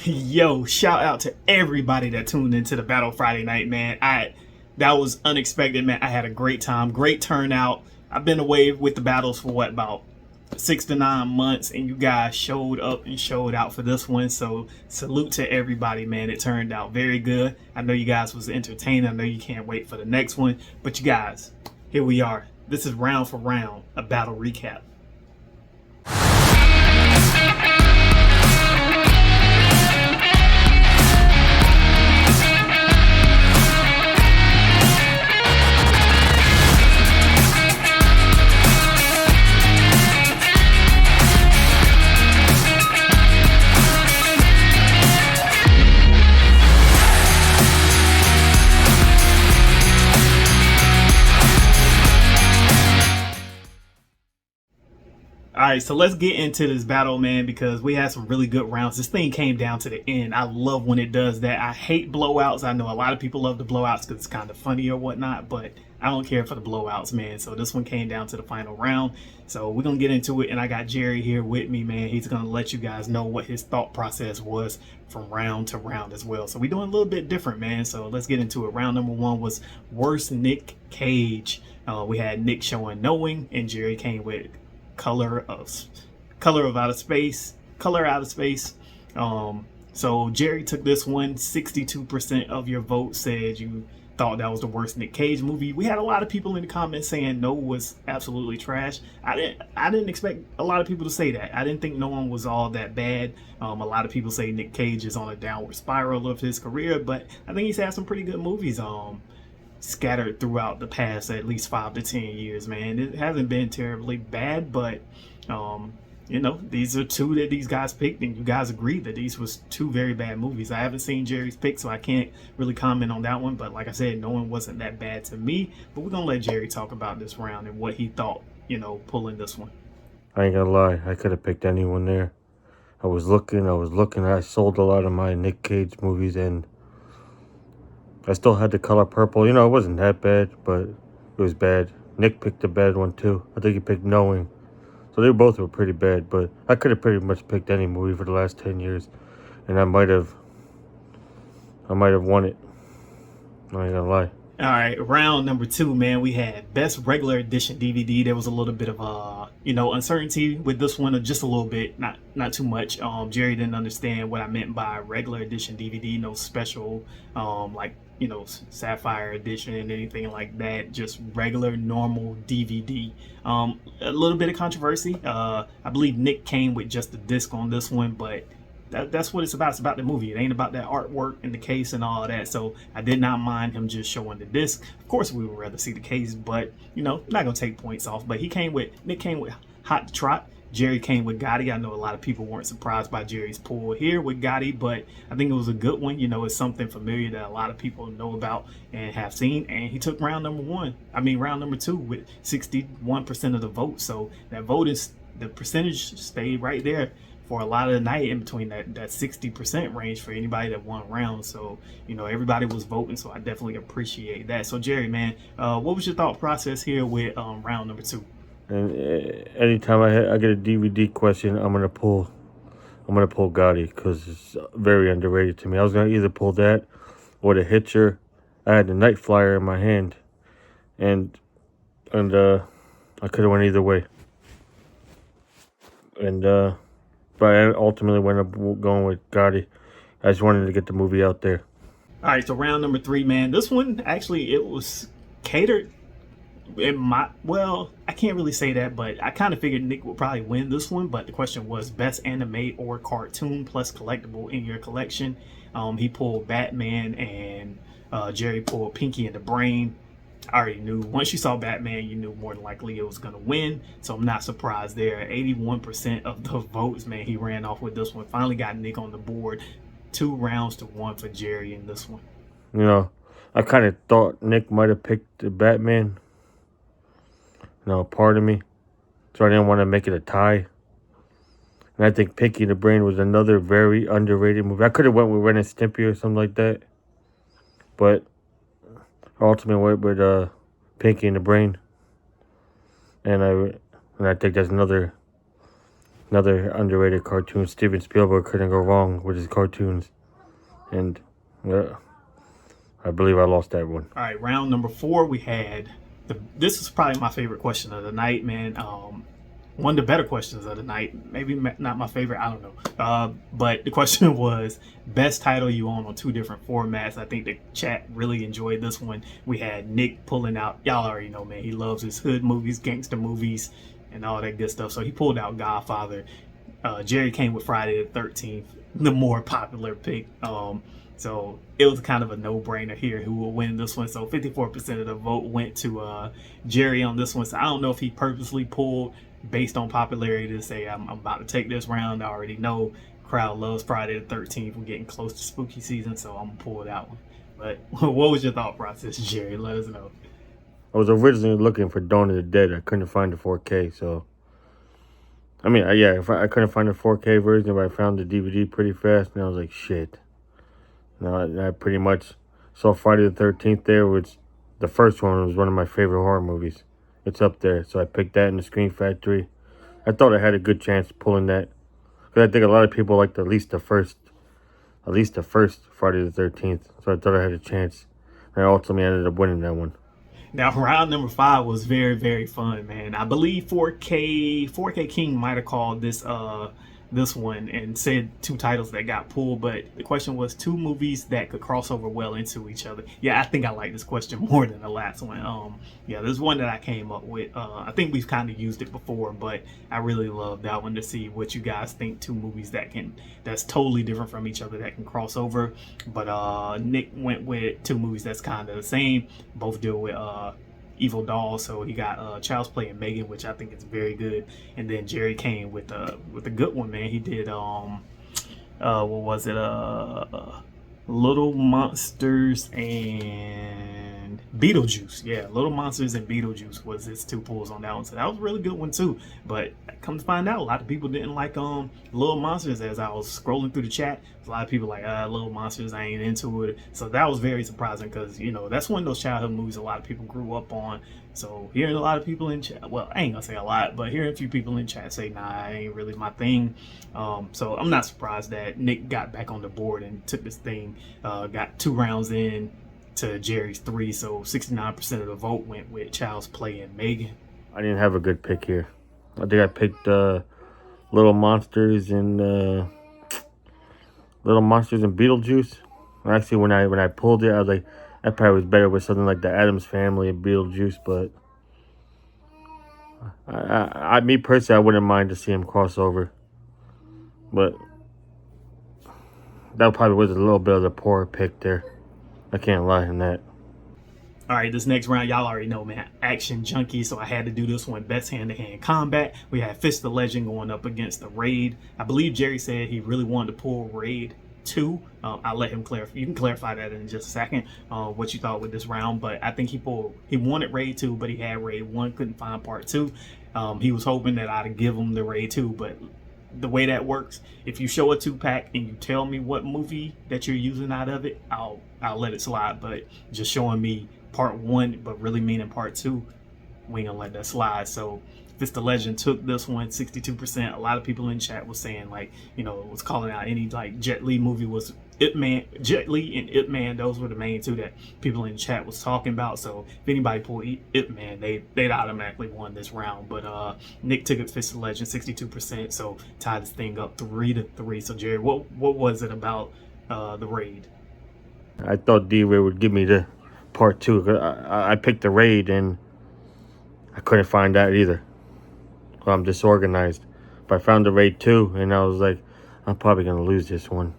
Yo, shout out to everybody that tuned into the Battle Friday night, man. That was unexpected, man. I had a great time, great turnout. I've been away with the battles for what, about 6 to 9 months, and you guys showed up and showed out for this one. So salute to everybody, man. It turned out very good. I know you guys was entertained. I know you can't wait for the next one. But you guys, here we are. This is round for round, a battle recap. All right, so let's get into this battle, man, because we had some really good rounds. This thing came down to the end. I love when it does that. I hate blowouts. I know a lot of people love the blowouts because it's kind of funny or whatnot, but I don't care for the blowouts, man. So this one came down to the final round. So we're going to get into it, and I got Jerry here with me, man. He's going to let you guys know what his thought process was from round to round as well. So we're doing a little bit different, man. So let's get into it. Round number one was Worst Nick Cage. We had Nick showing Knowing, and Jerry came with color out of space. So Jerry took this one. 62% of your vote said you thought that was the worst Nick Cage movie. We had a lot of people in the comments saying No was absolutely trash. I didn't expect a lot of people to say that. I didn't think No One was all that bad. A lot of people say Nick Cage is on a downward spiral of his career, but I think he's had some pretty good movies scattered throughout the past at least 5 to 10 years, man. It hasn't been terribly bad, but you know, these are two that these guys picked, and you guys agreed that these was two very bad movies. I haven't seen Jerry's pick, so I can't really comment on that one, but like I said, No One wasn't that bad to me. But we're gonna let Jerry talk about this round and what he thought, you know, pulling this one. I ain't gonna lie, I could have picked anyone there. I was looking, I sold a lot of my Nick Cage movies, and I still had The Color Purple. You know, it wasn't that bad, but it was bad. Nick picked a bad one too. I think he picked Knowing. So they both were pretty bad, but I could have pretty much picked any movie for the last 10 years, and I might have won it. I ain't gonna lie. All right, round number two, man. We had Best Regular Edition DVD. There was a little bit of uncertainty with this one, just a little bit, not too much. Jerry didn't understand what I meant by regular edition DVD, no special, Sapphire edition and anything like that. Just regular, normal DVD. A little bit of controversy. I believe Nick came with just the disc on this one, but that's what it's about. It's about the movie. It ain't about that artwork and the case and all of that. So I did not mind him just showing the disc. Of course, we would rather see the case, but not gonna take points off. But Nick came with Hot to Trot. Jerry came with Gotti. I know a lot of people weren't surprised by Jerry's pull here with Gotti, but I think it was a good one. It's something familiar that a lot of people know about and have seen. And he took round number two with 61% of the vote. So the percentage stayed right there for a lot of the night, in between that 60% range for anybody that won round. So everybody was voting, so I definitely appreciate that. So Jerry, man, what was your thought process here with round number two? And anytime I get a DVD question, I'm gonna pull Gotti because it's very underrated to me. I was gonna either pull that or The Hitcher. I had the Night Flyer in my hand, and I could have went either way. But I ultimately went up going with Gotti. I just wanted to get the movie out there. All right, so round number three, man. This one actually, it was catered. I can't really say that, but I kind of figured Nick would probably win this one. But the question was best anime or cartoon plus collectible in your collection. He pulled Batman, and Jerry pulled Pinky and the Brain. I already knew once you saw Batman, you knew more than likely it was going to win. So I'm not surprised there. 81% of the votes, man, he ran off with this one. Finally got Nick on the board. 2 rounds to 1 for Jerry in this one. I kind of thought Nick might have picked the Batman. Part of me. So I didn't want to make it a tie. And I think Pinky and the Brain was another very underrated movie. I could have went with Ren and Stimpy or something like that. But ultimately went with Pinky and the Brain. And I think that's another Another underrated cartoon. Steven Spielberg couldn't go wrong with his cartoons. And I believe I lost that one. All right, round number 4, we had this is probably my favorite question of the night, man. One of the better questions of the night. Maybe not my favorite, I don't know. But the question was best title you own on 2 different formats. I think the chat really enjoyed this one. We had Nick pulling out, y'all already know, man, he loves his hood movies, gangster movies, and all that good stuff. So he pulled out Godfather. Jerry came with Friday the 13th, the more popular pick. So it was kind of a no-brainer here who will win this one. So 54% of the vote went to Jerry on this one. So I don't know if he purposely pulled based on popularity to say, I'm about to take this round. I already know crowd loves Friday the 13th. We're getting close to spooky season, so I'm going to pull that one. But what was your thought process, Jerry? Let us know. I was originally looking for Dawn of the Dead. I couldn't find the 4K, so... I mean, yeah, I couldn't find the 4K version, but I found the DVD pretty fast, and I was like, shit. Now, I pretty much saw Friday the 13th there, which the first one was one of my favorite horror movies. It's up there, so I picked that in the Screen Factory. I thought I had a good chance pulling that, because I think a lot of people liked at least the first Friday the 13th, so I thought I had a chance. And I ultimately ended up winning that one. Now, round number 5 was very, very fun, man. I believe 4K King might have called this one and said 2 titles that got pulled, but the question was 2 movies that could cross over well into each other. Yeah, I think I like this question more than the last one. Yeah, there's one that I came up with. I think we've kind of used it before, but I really love that one to see what you guys think 2 movies that's totally different from each other that can cross over. But Nick went with 2 movies that's kind of the same. Both deal with Evil Doll, so he got Child's Play and Megan, which I think is very good. And then Jerry came with a good one, man. He did what was it, Little Monsters and Beetlejuice. Yeah, Little Monsters and Beetlejuice was his 2 pulls on that one, so that was a really good one too. But come to find out, a lot of people didn't like Little Monsters. As I was scrolling through the chat, a lot of people like Little Monsters, I ain't into it. So that was very surprising, because that's one of those childhood movies a lot of people grew up on. So hearing a lot of people in chat, well, I ain't gonna say a lot, but hearing a few people in chat say, nah, it ain't really my thing. So I'm not surprised that Nick got back on the board and took this thing, got 2 rounds in to Jerry's 3. So 69% of the vote went with Child's Play and Megan. I didn't have a good pick here. I think I picked Little Monsters and Beetlejuice. Actually, when I pulled it, I was like, that probably was better with something like the Addams Family and Beetlejuice. But me personally, I wouldn't mind to see him cross over. But that probably was a little bit of the poor pick there. I can't lie on that. All right, this next round, y'all already know, man, action junkie, so I had to do this one, best hand-to-hand combat. We had Fist the Legend going up against the Raid. I believe Jerry said he really wanted to pull Raid 2. I'll let him clarify. You can clarify that in just a second, what you thought with this round. But I think he wanted Raid 2, but he had Raid 1, couldn't find part 2. He was hoping that I'd give him the Raid 2, but the way that works, if you show a 2-pack and you tell me what movie that you're using out of it, I'll let it slide. But just showing me part 1 but really meaning part 2, we ain't gonna let that slide. So Fist the Legend took this one, 62%. A lot of people in chat was saying, like, was calling out any like Jet Li movie was Ip Man. Jet Li and Ip Man, those were the main 2 that people in chat was talking about. So if anybody pulled Ip Man, they'd automatically won this round. But Nick took it Fist the Legend, 62%. So tied this thing up 3-3. So Jerry, what was it about the Raid? I thought D-Ray would give me the part 2. I picked the Raid and I couldn't find that either. I'm disorganized. But I found the Raid 2 and I was like, I'm probably going to lose this one.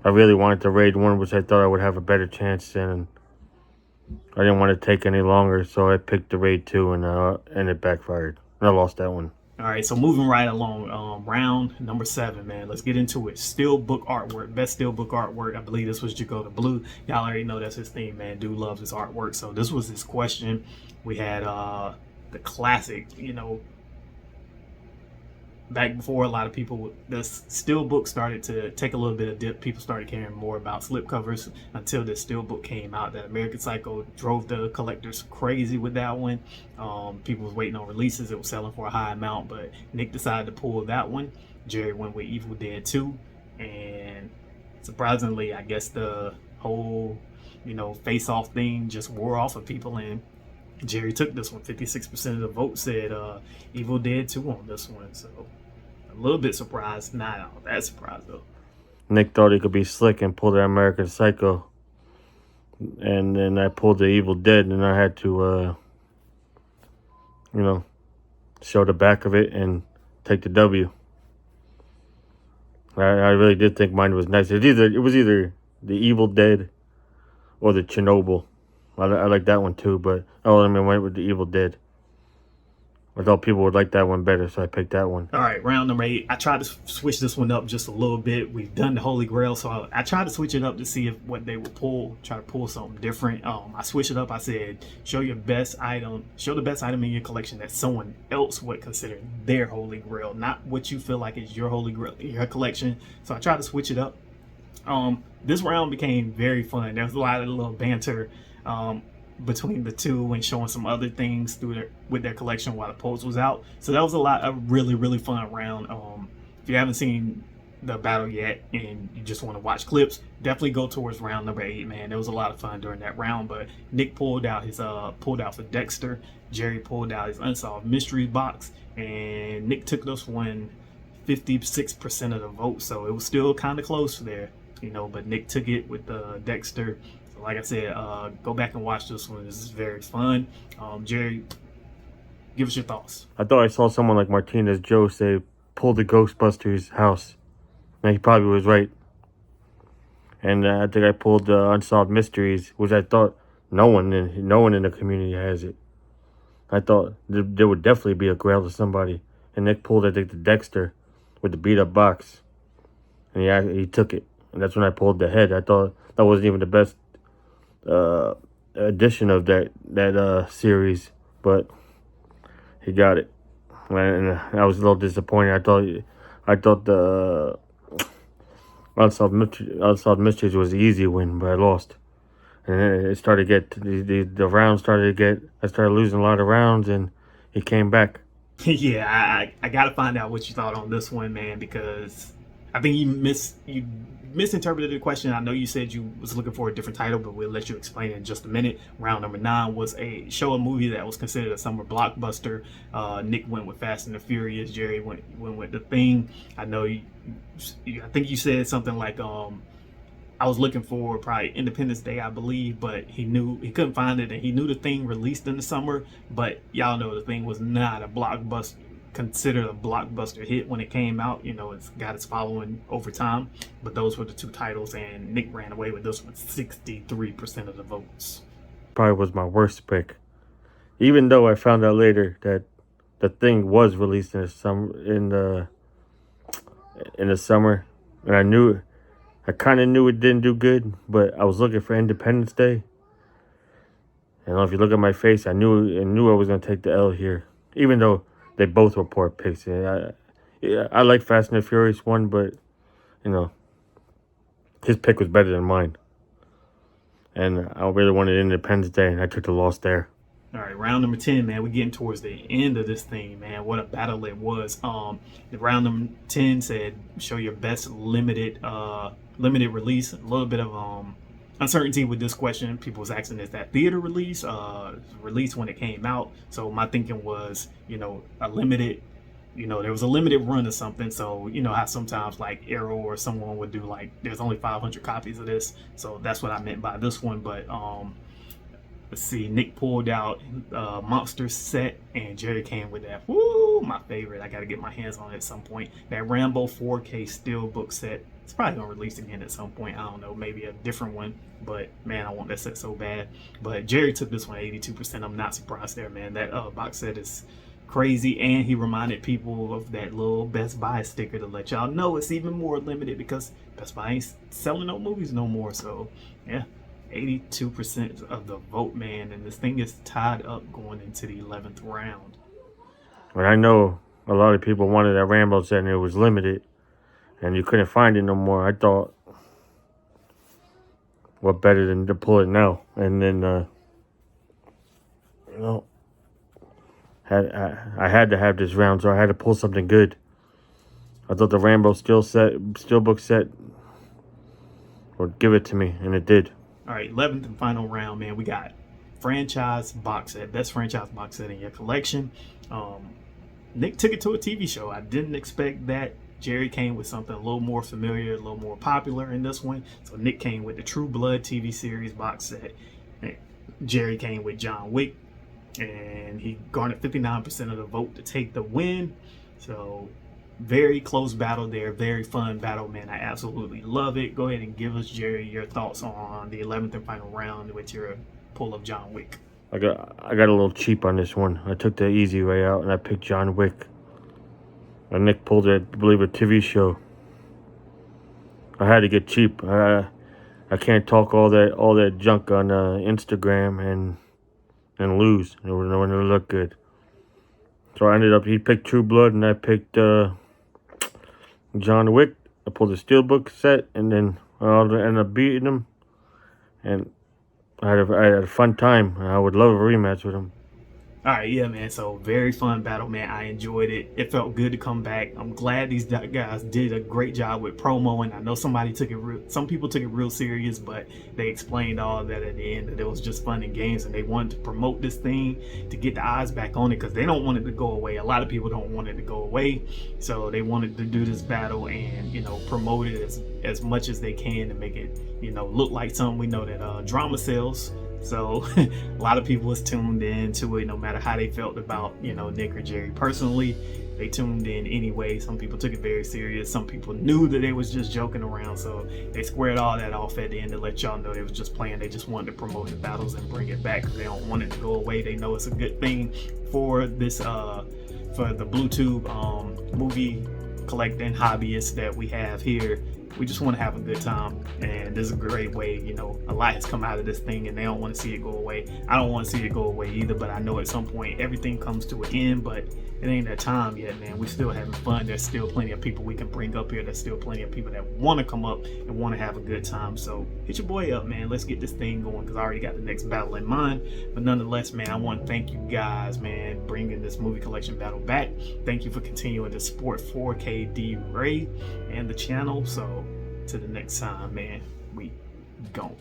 I really wanted the Raid 1, which I thought I would have a better chance in. And I didn't want to take any longer, so I picked the Raid 2 and it backfired. And I lost that one. All right, so moving right along, round number 7, man. Let's get into it. Steelbook artwork, best steelbook artwork. I believe this was Jacoda Blue. Y'all already know that's his theme, man. Dude loves his artwork. So this was his question. We had the classic, back before a lot of people, the steelbook started to take a little bit of dip. People started caring more about slipcovers until the steelbook came out. That American Psycho drove the collectors crazy with that one. People was waiting on releases. It was selling for a high amount, but Nick decided to pull that one. Jerry went with Evil Dead 2, and surprisingly, I guess the whole, face-off thing just wore off of people, and Jerry took this one. 56% of the vote said Evil Dead 2 on this one, so a little bit surprised. Not all that surprised, though. Nick thought he could be slick and pull the American Psycho. And then I pulled the Evil Dead, and I had to, show the back of it and take the W. I really did think mine was nice. It was either the Evil Dead or the Chernobyl. I like that one too, but I went with the Evil Dead. I thought people would like that one better, so I picked that one. All right, round number 8. I tried to switch this one up just a little bit. We've done the Holy Grail, so I tried to switch it up to see what they would pull. Try to pull something different. I switched it up. I said, show the best item in your collection that someone else would consider their Holy Grail, not what you feel like is your Holy Grail in your collection. So I tried to switch it up. This round became very fun. There was a lot of little banter between the two and showing some other things with their collection while the polls was out. So that was a really, really fun round. If you haven't seen the battle yet and you just want to watch clips, definitely go towards round number 8, man. There was a lot of fun during that round, but Nick pulled out for Dexter. Jerry pulled out his Unsolved Mysteries box, and Nick took this one 56% of the vote, so it was still kind of close there, but Nick took it with Dexter. Like I said, go back and watch this one. This is very fun. Jerry, give us your thoughts. I thought I saw someone like Martinez Joe say, pull the Ghostbusters house. And he probably was right. And I think I pulled the Unsolved Mysteries, which I thought no one in the community has it. I thought there would definitely be a grail to somebody. And Nick pulled, I think, the Dexter with the beat-up box. And he took it. And that's when I pulled the head. I thought that wasn't even the best edition of that series, but he got it, and I was a little disappointed. I thought the Unsolved Mysteries was the easy win, but I lost, and it started to get the rounds started to get. I started losing a lot of rounds, and he came back. Yeah, I gotta find out what you thought on this one, man, because I think you misinterpreted the question. I know you said you was looking for a different title, but we'll let you explain it in just a minute. Round number 9 was a movie that was considered a summer blockbuster. Nick went with Fast and the Furious. Jerry went with The Thing. I know I think you said something like I was looking for probably Independence Day, I believe, but he couldn't find it, and he knew The Thing released in the summer, but y'all know The Thing was not a blockbuster, considered a blockbuster hit when it came out. It's got its following over time, but those were the two titles, and Nick ran away with this one, 63% of the votes. Probably was my worst pick, even though I found out later that The Thing was released in the summer, and I kind of knew it didn't do good, but I was looking for Independence Day, and if you look at my face, I knew I was gonna take the L here, even though they both were poor picks. I like Fast and the Furious 1, but, his pick was better than mine. And I really wanted Independence Day, and I took the loss there. All right, round number 10, man. We're getting towards the end of this thing, man. What a battle it was. The round number 10 said, show your best limited release. A little bit of uncertainty with this question. People was asking, is that theater release, release when it came out? So my thinking was, a limited, there was a limited run or something. So how sometimes like Arrow or someone would do like, there's only 500 copies of this. So that's what I meant by this one. But let's see, Nick pulled out Monster set, and Jerry came with that. Woo, my favorite. I got to get my hands on it at some point. That Rambo 4K Steelbook set. It's probably going to release again at some point. I don't know, maybe a different one. But, man, I want that set so bad. But Jerry took this one 82%. I'm not surprised there, man. That box set is crazy, and he reminded people of that little Best Buy sticker to let y'all know it's even more limited because Best Buy ain't selling no movies no more. So, yeah. 82% of the vote, man, and this thing is tied up going into the 11th round. But I know a lot of people wanted that Rambo set and it was limited and you couldn't find it no more. I thought, what better than to pull it now? And then, you know, I had to have this round, so I had to pull something good. I thought the Rambo Steelbook set would give it to me, and it did. All right, 11th and final round, man. We got franchise box set, best franchise box set in your collection. Nick took it to a TV show. I didn't expect that. Jerry came with something a little more familiar, a little more popular in this one. So Nick came with the True Blood TV series box set. And Jerry came with John Wick, and he garnered 59% of the vote to take the win. So very close battle there, very fun battle, man. I absolutely love it. Go ahead and give us, Jerry, your thoughts on the 11th and final round with your pull of John Wick. I got a little cheap on this one. I took the easy way out and I picked John Wick. And Nick pulled it, I believe, a TV show. I had to get cheap. I can't talk all that junk on Instagram and lose. It wouldn't look good. So I ended up, he picked True Blood and I picked John Wick. I pulled the Steelbook set and then I ended up beating him. And I had a fun time. I would love a rematch with him. All right, yeah, man. So very fun battle, man. I enjoyed it. It felt good to come back. I'm glad these guys did a great job with promo, and I know some people took it real serious, but they explained all that at the end that it was just fun and games, and they wanted to promote this thing to get the eyes back on it because they don't want it to go away. A lot of people don't want it to go away, so they wanted to do this battle and promote it as much as they can to make it look like something. We know that drama sells. So a lot of people was tuned in to it, no matter how they felt about, Nick or Jerry personally. They tuned in anyway. Some people took it very serious. Some people knew that they was just joking around. So they squared all that off at the end to let y'all know they was just playing. They just wanted to promote the battles and bring it back because they don't want it to go away. They know it's a good thing for this, for the BlueTube movie collecting hobbyists that we have here. We just want to have a good time, and this is a great way. A lot has come out of this thing, and they don't want to see it go away. I don't want to see it go away either, but I know at some point everything comes to an end, but it ain't that time yet, man. We still having fun. There's still plenty of people we can bring up here. There's still plenty of people that want to come up and want to have a good time. So hit your boy up, man. Let's get this thing going because I already got the next battle in mind. But nonetheless, man, I want to thank you guys, man, bringing this movie collection battle back. Thank you for continuing to support 4KD Ray and the channel. So to the next time, man, we gone.